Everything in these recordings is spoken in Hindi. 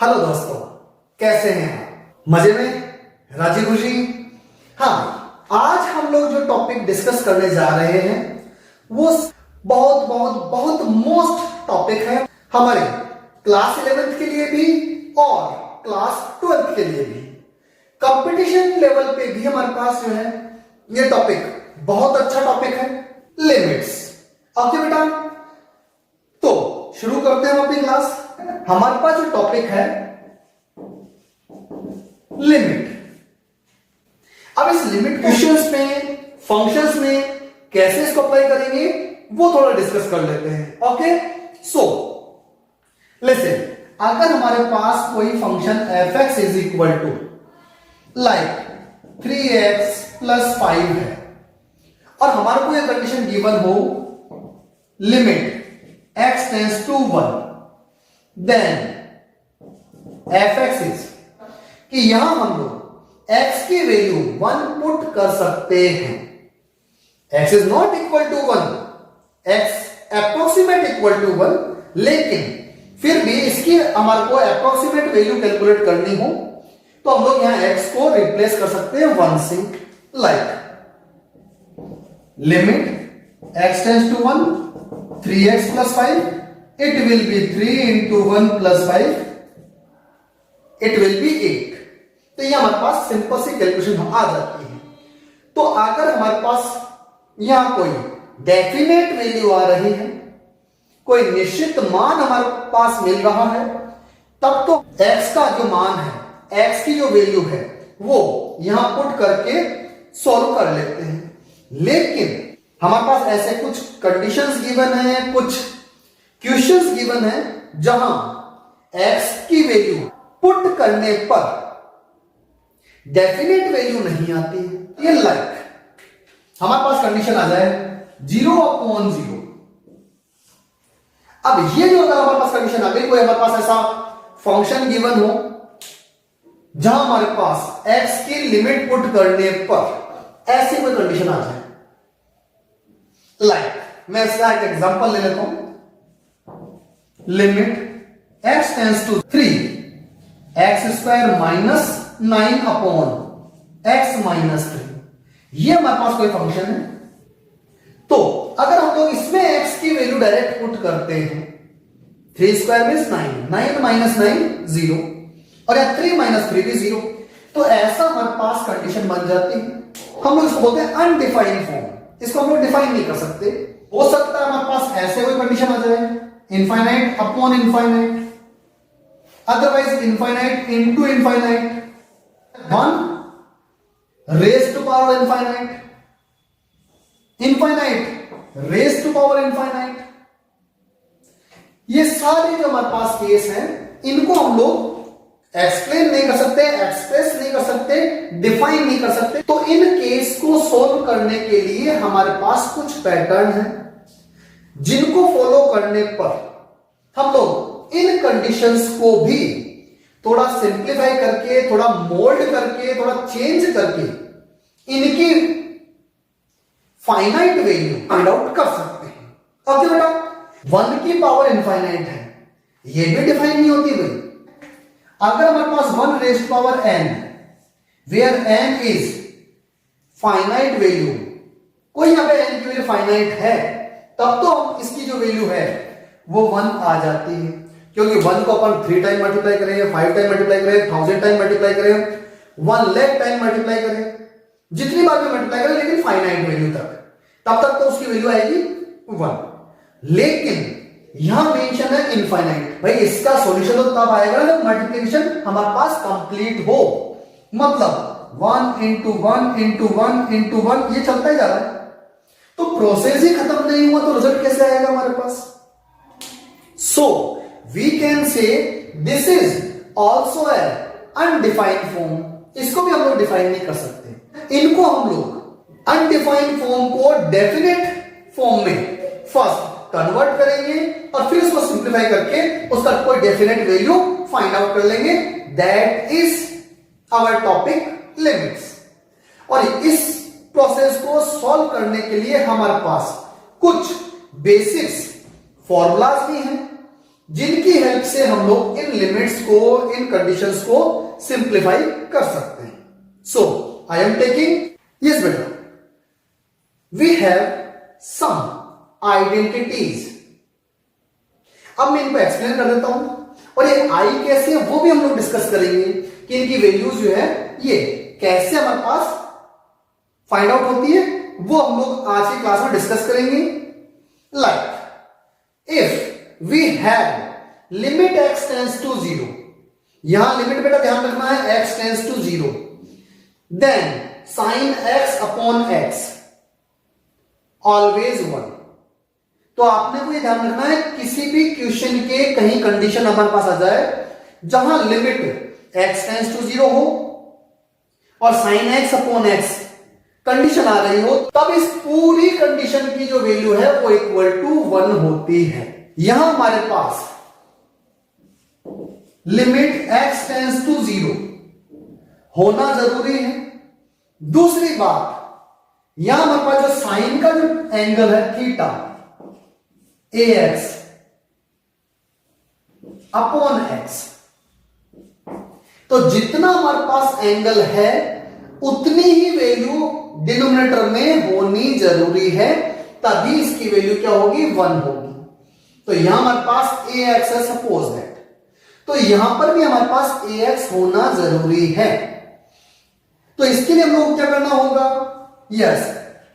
हेलो दोस्तों, कैसे हैं आप? मजे में? राजी खुशी? हाँ, आज हम लोग जो टॉपिक डिस्कस करने जा रहे हैं वो बहुत बहुत बहुत मोस्ट टॉपिक है हमारे क्लास 11th के लिए भी और क्लास 12th के लिए भी। कंपटीशन लेवल पे भी हमारे पास जो है ये टॉपिक बहुत अच्छा टॉपिक है, लिमिट्स। ओके बेटा, तो शुरू करते हैं अपनी क्लास। हमारे पास जो टॉपिक है लिमिट। अब इस लिमिट क्वेश्चंस में, फंक्शंस में कैसे इसको अप्लाई करेंगे वो थोड़ा डिस्कस कर लेते हैं। ओके, सो लिसन, अगर हमारे पास कोई function f(x) is equal to like 3x + 5 है और हमारे को यह कंडीशन गिवन हो limit x tends to 1, then f(x) is कि यहां हम लोग x की वैल्यू 1 पुट कर सकते हैं। x is not equal to 1, x approximate equal to 1, लेकिन फिर भी इसकी हमारे को अप्रोक्सीमेट वैल्यू कैलकुलेट करनी हो तो हम लोग यहां x को रिप्लेस कर सकते हैं 1 से। Like limit x tends to 1 3x + 5, it will be 3 into 1 + 5, it will be 8। तो ये हमारे पास सिंपल सी कैलकुलेशन आ जाती है। तो अगर हमारे पास यहां कोई डेफिनेट वैल्यू आ रही है, कोई निश्चित मान हमारे पास मिल रहा है, तब तो x का जो मान है, x की जो वैल्यू है वो यहां पुट करके सॉल्व कर लेते हैं। लेकिन हमारे पास ऐसे कुछ कंडीशंस गिवन है, कुछ क्वेश्चंस गिवन है जहां x की वैल्यू पुट करने पर डेफिनेट वैल्यू नहीं आती है। ये लाइक हमारे पास कंडीशन आ जाए 0/0। अब ये जो अगर हमारे पास कंडीशन आ गई, कोई हमारे पास ऐसा फंक्शन गिवन हो जहां हमारे पास x की लिमिट पुट करने पर ऐसी कोई कंडीशन आ जाए, लाइक मैं इसका एक एग्जांपल ले लेता हूं। Limit x tends to 3 x² - 9/x - 3, ये हमारे पास कोई फंक्शन है। तो अगर हम लोग इसमें x की वैल्यू डायरेक्ट पुट करते हैं, 3² मींस 9, 9 - 9 0, और या 3 - 3 भी 0, तो ऐसा हमारे पास कंडीशन बन जाती है। हम लोग इसको बोलते हैं अनडिफाइंड फॉर्म। इसको हम लोग डिफाइन नहीं कर सकते। हो सकता है हमारे पास ऐसे कोई कंडीशन आ जाए infinite upon infinite, otherwise infinite into infinite, 1 raise to power infinite, infinite raise to power infinite. ये सारे जो हमारे पास केस हैं, इनको हम लोग एक्सप्लेन नहीं कर सकते, एक्सप्रेस नहीं कर सकते, डिफाइन नहीं कर सकते। तो इन केस को सोल्व करने के लिए हमारे पास कुछ पैटर्न हैं जिनको फॉलो करने पर हम लोग इन कंडीशंस को भी थोड़ा सिंप्लीफाई करके, थोड़ा मोल्ड करके, थोड़ा चेंज करके इनकी फाइनाइट वैल्यू फाइंड आउट कर सकते हैं। ओके बेटा, 1 की पावर इनफाइनाइट है, ये भी डिफाइन नहीं होती भाई। अगर हमारे पास 1 raise to power n, where n is finite value, कोई यहां पे n की वैल्यू फाइनाइट है, तब तो इसकी जो वैल्यू है वो 1 आ जाती है। क्योंकि 1 को अपन 3 टाइम मल्टीप्लाई करें, 5 टाइम मल्टीप्लाई करें, 1000 टाइम मल्टीप्लाई करें, 1 लाख टाइम मल्टीप्लाई करें, जितनी बार भी मल्टीप्लाई करें, लेकिन फाइनाइट वैल्यू तक, तब तक तो उसकी वैल्यू आएगी 1। लेकिन यहां मेंशन है इनफाइनाइट। भाई इसका सॉल्यूशन तो तब आएगा जब मल्टीप्लिकेशन हमारे पास कंप्लीट हो, मतलब 1 into 1 into 1 into 1 ये चलता ही जा रहा है। तो प्रोसेस ही खत्म नहीं हुआ तो रिजल्ट कैसे आएगा हमारे पास? So we can say this is also a undefined form. इसको भी हम लोग डिफाइन नहीं कर सकते। इनको हम लोग अनडिफाइंड फॉर्म को डेफिनेट फॉर्म में फर्स्ट कन्वर्ट करेंगे और फिर उसको सिंप्लीफाई करके उसका कोई डेफिनेट वैल्यू फाइंड आउट कर लेंगे। That is our topic limits. और इस प्रोसेस को सॉल्व करने के लिए हमारे पास कुछ बेसिक्स फॉर्मूलाज भी हैं जिनकी हेल्प से हम लोग इन लिमिट्स को, इन कंडीशंस को सिंप्लीफाई कर सकते हैं. सो आई एम टेकिंग, यस बेटा, वी हैव सम आइडेंटिटीज. अब मैं इनको एक्सप्लेन कर देता हूं, और ये आई कैसे है वो भी हम लोग डिस्कस करेंगे कि इनकी वैल्यूज जो है ये कैसे हमारे पास फाइंड आउट होती है, वो हम लोग आज की क्लास में डिस्कस करेंगे. Like if we have limit x tends to 0, यहां लिमिट बेटा ध्यान रखना है x tends to 0, then sine x upon x always 1. तो आपने को ये ध्यान रखना है, किसी भी क्वेश्चन के कहीं कंडीशन हमारे पास आ जाए जहां लिमिट x टेंड्स टू 0 हो और sine x upon x condition आ रही हो, तब इस पूरी कंडीशन की जो वैल्यू है वो इक्वल टू 1 होती है. यहां हमारे पास लिमिट x टेंड्स टू 0 होना जरूरी है. दूसरी बात, यहां हमारे पास जो साइन का जो एंगल है थीटा ax अपॉन x, तो जितना हमारे पास एंगल है उतनी ही वैल्यू डिनोमिनेटर में होनी जरूरी है, तभी इसकी वैल्यू क्या होगी, 1 होगी. तो यहां हमारे पास ax है, सपोज दैट, तो यहां पर भी हमारे पास ax होना जरूरी है. तो इसके लिए हम लोग क्या करना होगा, yes,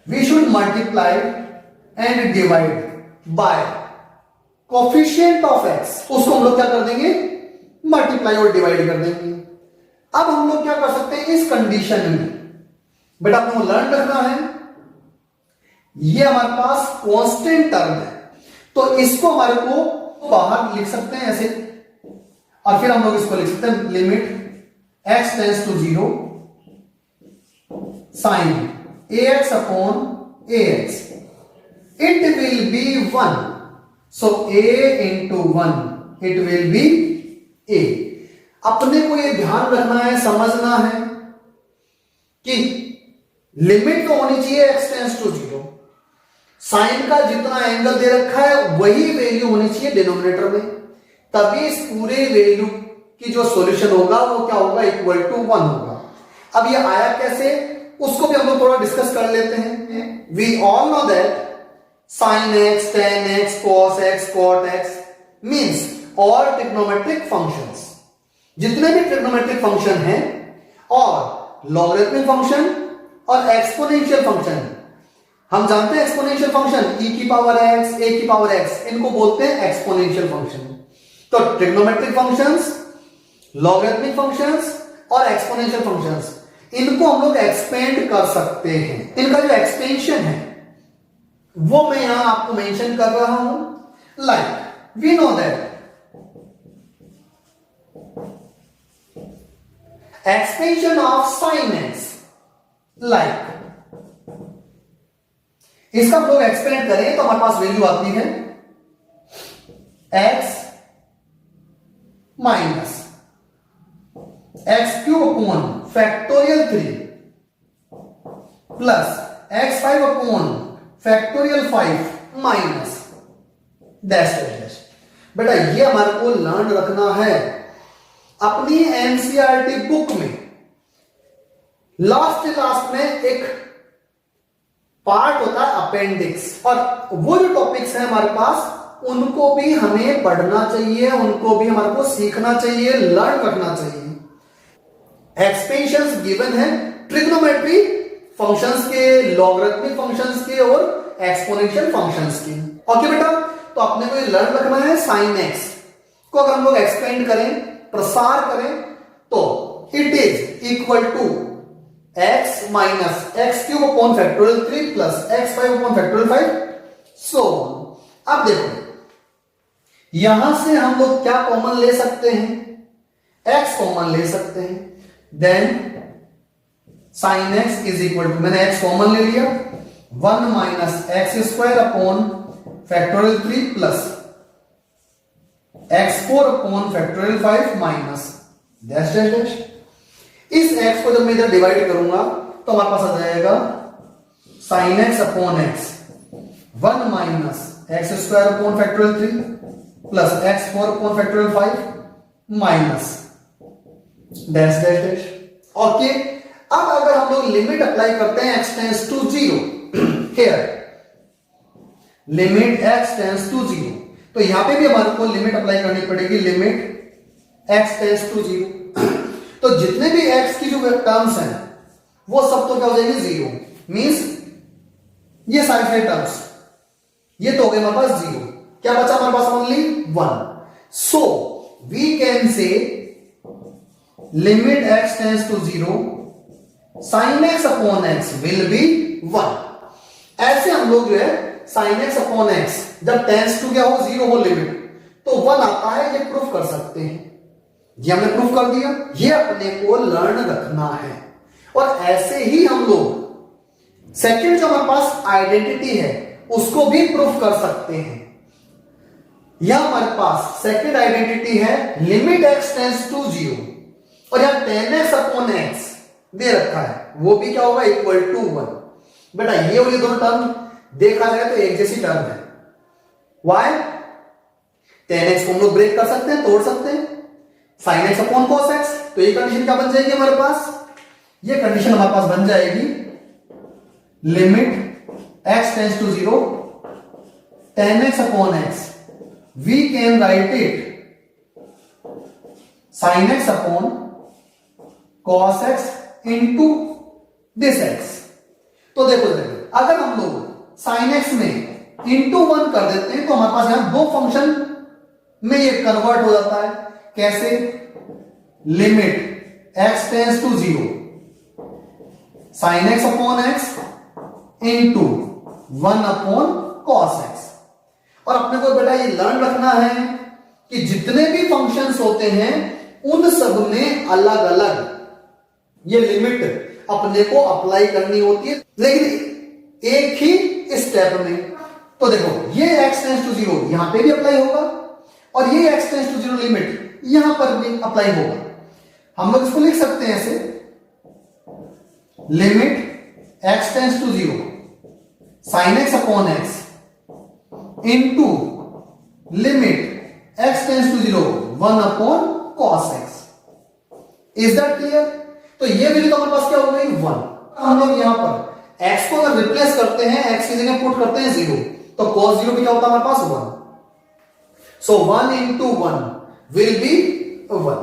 we should multiply and divide by coefficient of x. उसको हम लोग क्या कर देंगे, मल्टीप्लाई और डिवाइड कर देंगे. अब हम लोग क्या कर सकते हैं इस कंडीशन में, बट आपको लर्न रखना है, ये हमारे पास कांस्टेंट टर्म है, तो इसको हमारे को बाहर लिख सकते हैं ऐसे, और फिर हम लोग इसको लिख सकते हैं limit x tends to 0 sine ax upon ax, it will be 1, so a into 1 it will be a. अपने को ये ध्यान रखना है, समझना है कि लिमिट तो होनी चाहिए x टेंड्स टू 0, साइन का जितना एंगल दे रखा है वही वैल्यू होनी चाहिए डिनोमिनेटर में, तभी इस पूरे वैल्यू की जो सॉल्यूशन होगा वो क्या होगा, इक्वल टू 1 होगा. अब ये आया कैसे, उसको भी हम लोग थोड़ा डिस्कस कर लेते हैं. We all know that sin x, tan x, cos x, cot x means all trigonometric functions. जितने भी ट्रिग्नोमेट्रिक फंक्शन हैं और लॉगरिथमिक फंक्शन और एक्सपोनेंशियल फंक्शन, हम जानते हैं एक्सपोनेंशियल फंक्शन e की पावर x, a की पावर x, इनको बोलते हैं एक्सपोनेंशियल फंक्शन. तो ट्रिग्नोमेट्रिक फंक्शंस, लॉगरिथमिक फंक्शंस और एक्सपोनेंशियल फंक्शंस, इनको हम लोग एक्सपेंड कर सकते हैं. इनका जो एक्सपेंशन है वो मैं यहां आपको मेंशन कर रहा हूं. Like we know that expansion of sine x, like इसका हम लोग एक्सपेंड करें तो हमारे पास वैल्यू आती है x minus x cube upon factorial 3 plus x5 upon factorial 5 minus dash dash dash. बेटा ये हमारे को लर्न रखना है. अपनी एनसीईआरटी बुक में लास्ट में एक पार्ट होता है अपेंडिक्स, और वो जो टॉपिक्स हैं हमारे पास उनको भी हमें पढ़ना चाहिए, उनको भी हमारे को सीखना चाहिए, लर्न रखना चाहिए. एक्सपेंशंस गिवन है ट्रिग्नोमेट्री फंक्शंस के, लॉगरिथमिक फंक्शंस के और एक्सपोनेंशियल फंक्शंस के. ओके बेटा, तो अपने को ये लर्न रखना है. साइन एक्स को अगर हम लोग एक्सपेंड करें, प्रसार करें, तो it is equal to x minus x cube upon factorial 3 plus x5 upon factorial 5 so. अब देखो यहां से हम लोग क्या कॉमन ले सकते हैं, x कॉमन ले सकते हैं. Then sine x is equal to, मैंने x कॉमन ले लिया, 1 minus x square upon factorial 3 plus x4 upon factorial 5 minus dash dash dash. इस x को जब मैं इधर डिवाइड करूंगा तो हमारे पास आ जाएगा sine x upon x, 1 minus x square upon factorial 3 plus x four upon factorial 5 minus dash dash dash. Okay, अब अगर हम लोग लिमिट अप्लाई करते हैं x tends to 0 here, limit x tends to 0, तो यहां पे भी हमारे को लिमिट अप्लाई करनी पड़ेगी, लिमिट x टेंस टू 0। तो जितने भी x की जो टर्म्स हैं वो सब तो क्या हो जाएंगे 0, मींस ये सारे टर्म्स ये तो हो गए हमारे पास 0, क्या बचा हमारे पास only 1। So we can say limit x tends to 0 sin x upon x will be 1। ऐसे हम लोग जो है sin x अपॉन x जब टेंस टू क्या हो 0 हो लिमिट तो 1 आता है, ये प्रूफ कर सकते हैं, ये हमने प्रूफ कर दिया। ये अपने को लर्न रखना है। और ऐसे ही हम लोग सेकंड जो हमारे पास आइडेंटिटी है उसको भी प्रूफ कर सकते हैं। यह हमारे पास सेकंड आइडेंटिटी है लिमिट x टेंस टू 0 और यहां 10x अपॉन x दे रखा है, वो भी क्या होगा इक्वल टू 1। बेटा ये और ये दोनों टर्म देखा जाए तो एक जैसी टर्म है। वाई 10x को हम लोग ब्रेक कर सकते हैं, तोड़ सकते हैं, sin x upon cos x, तो ये कंडीशन क्या बन जाएगी हमारे पास, ये कंडीशन हमारे पास बन जाएगी limit x tends to 0 10x upon x we can write it sin x upon cos x into this x। तो देखो अगर हम लोग sin x में इंटू 1 कर देते हैं तो हमारे पास यहां दो फंक्शन में ये कन्वर्ट हो जाता है। कैसे, limit x tends to 0 sin x upon x into 1 upon cos x। और अपने को बेटा ये लर्न रखना है कि जितने भी फंक्शंस होते हैं उन सब में अलग अलग ये लिमिट अपने को अप्लाई करनी होती है, लेकिन एक ही स्टेप में। तो देखो ये x टेंस टू 0 यहां पे भी अप्लाई होगा और ये x टेंस टू 0 लिमिट यहां पर भी अप्लाई होगा। हम लोग इसको लिख सकते हैं ऐसे, limit x tends to 0 sin x upon x into limit x tends to 0 1 upon cos x। Is that clear? तो ये वैल्यू तो हमारे पास क्या हो गई 1। हम लोग यहां पर x को अगर रिप्लेस करते हैं, x की जगह पुट करते हैं 0, तो cos 0 भी क्या होता है हमारे पास 1। सो 1 इंटू 1 विल बी 1।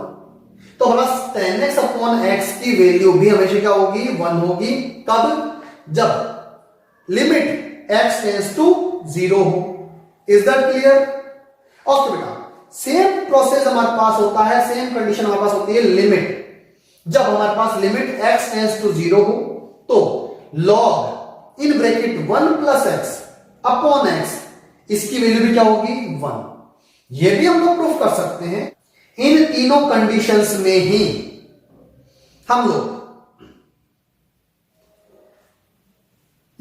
तो हमारा 10x अपॉन x की वैल्यू भी हमेशा क्या होगी 1 होगी। कब, जब लिमिट x टेंस टू 0 हो। Is that clear? ओके बेटा, सेम प्रोसेस हमारे पास होता है, सेम कंडीशन हमारे पास होती है लिमिट, जब हमारे पास लिमिट x टेंस टू 0 हो तो log in bracket 1 plus x upon x, इसकी वैल्यू भी क्या होगी 1। ये भी हम लोग प्रूफ कर सकते हैं। इन तीनों कंडीशंस में ही हम लोग,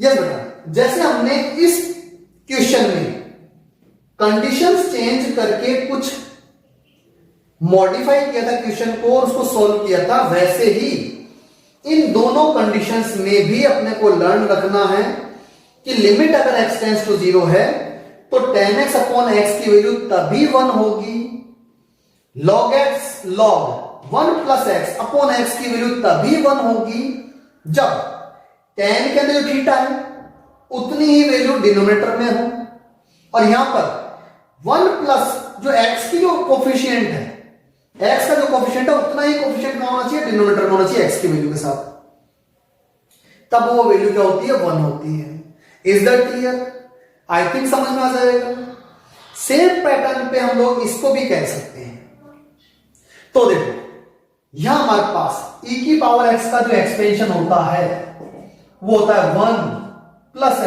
यस बेटा, जैसे हमने इस क्वेश्चन में कंडीशंस चेंज करके कुछ मॉडिफाई किया था क्वेश्चन को और उसको सॉल्व किया था, वैसे ही इन दोनों कंडीशंस में भी अपने को लर्न रखना है कि लिमिट अगर x टेंस टू 0 है तो 10x अपॉन x की वैल्यू तभी 1 होगी, log x log 1 plus x upon x की वैल्यू तभी 1 होगी जब tan के अंदर जो थीटा है उतनी ही वैल्यू डिनोमिनेटर में हो, और यहां पर 1 प्लस जो x की जो कोफिशिएंट है, x का जो कोफिशिएंट है उतना ही कोफिशिएंट क्या होना चाहिए, डिनोमिनेटर में होना चाहिए x की वैल्यू के साथ, तब वो वैल्यू क्या होती है 1 होती है। Is that clear? I think समझ में आ जाएगा। सेम पैटर्न पे हम लोग इसको भी कह सकते हैं। तो देखो यहां हमारे पास e की पावर x का जो एक्सपेंशन होता है वो होता है 1 plus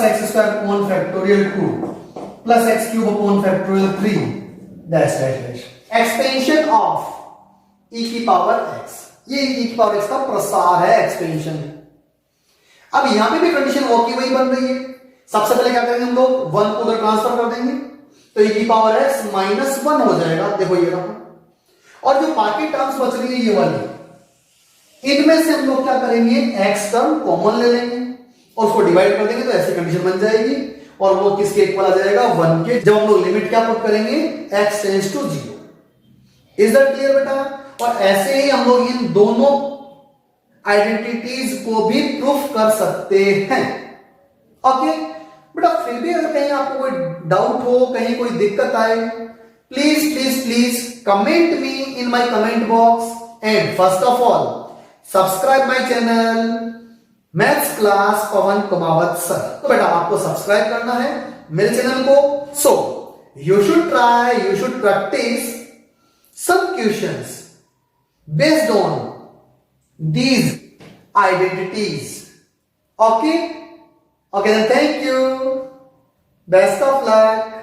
x square upon factorial 2 plus x cube upon factorial 3 dash dash dash. Expansion of e की पावर x, ये e की पावर x का प्रसार है, एक्सपेंशन है। अब यहां पे भी कंडीशन वो की वही बन रही है। सबसे पहले क्या करेंगे हम लोग 1 को उधर ट्रांसफर कर देंगे तो e की पावर x माइनस 1 हो जाएगा, देखो ये रहा। और जो बाकी टर्म्स बच रही है ये वाली, इनमें से हम लोग क्या करेंगे x टर्म कॉमन ले लेंगे और उसको डिवाइड कर देंगे तो ऐसी कंडीशन बन जाएगी और वो किसके इक्वल आ जाएगा, 1 के, जब हम लोग लिमिट क्या पुट करेंगे, x tends to 0। Is that clear बेटा? और ऐसे ही हम लोग इन दोनों आइडेंटिटीज को भी प्रूफ कर सकते हैं। ओके बेटा, फिर भी अगर कहीं आपको कोई डाउट हो, कहीं कोई दिक्कत आए, please please please comment me in my comment box and first of all subscribe my channel maths class Pawan Kumawat sir. तो बेटा आपको सब्सक्राइब करना है मेरे चैनल को। So you should try, you should practice some questions based on these identities. Okay? Okay, then thank you. Best of luck.